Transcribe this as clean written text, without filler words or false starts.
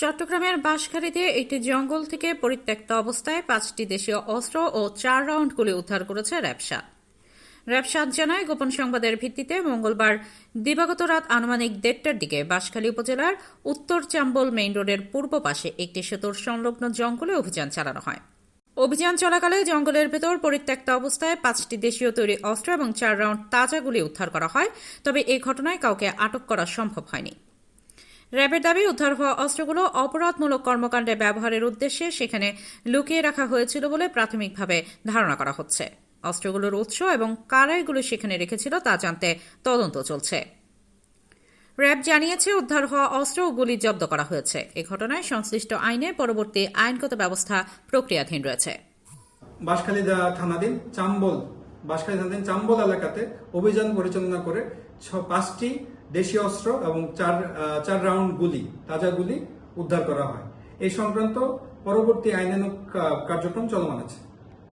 চট্টগ্রামের বাঁশখালীতে একটি জঙ্গল থেকে পরিত্যক্ত অবস্থায় 5টি দেশীয় অস্ত্র ও 4 রাউন্ড গুলি উদ্ধার করেছে র্যাব জানায় গোপন সংবাদের ভিত্তিতে মঙ্গলবার দিবাগত রাত আনুমানিক 1:30টার দিকে বাঁশখালী উপজেলার উত্তর চাম্বল মেইন রোডের পূর্ব পাশে একটি সেতুর সংলগ্ন জঙ্গলে অভিযান চালানো হয়। অভিযান চলাকালে জঙ্গলের ভেতর পরিত্যক্ত অবস্থায় 5টি দেশীয় তৈরি অস্ত্র এবং 4 রাউন্ড তাজা গুলি উদ্ধার করা হয়, তবে এই ঘটনায় কাউকে আটক করা সম্ভব হয়নি। র্যাবের দাবি, উদ্ধার হওয়া অস্ত্রগুলো অপরাধমূলক কর্মকাণ্ডে ব্যবহারের উদ্দেশ্যে সেখানে লুকিয়ে রাখা হয়েছিল বলে প্রাথমিকভাবে ধারণা করা হচ্ছে। অস্ত্রগুলোর উৎস এবং কারা এগুলো সেখানে রেখেছিল তা জানতে তদন্ত চলছে। র্যাব জানিয়েছে, উদ্ধার হওয়া অস্ত্র ও গুলি জব্দ করা হয়েছে। এ ঘটনায় সংশ্লিষ্ট আইনে পরবর্তী আইনগত ব্যবস্থা প্রক্রিয়াধীন রয়েছে। বাঁশখালী থানাধীন চাম্বল এলাকাতে অভিযান পরিচালনা করে 5টি দেশীয় অস্ত্র এবং 4 রাউন্ড গুলি, তাজা গুলি উদ্ধার করা হয়। এই সংক্রান্ত পরবর্তী আইনানুগ কার্যক্রম চলমান আছে।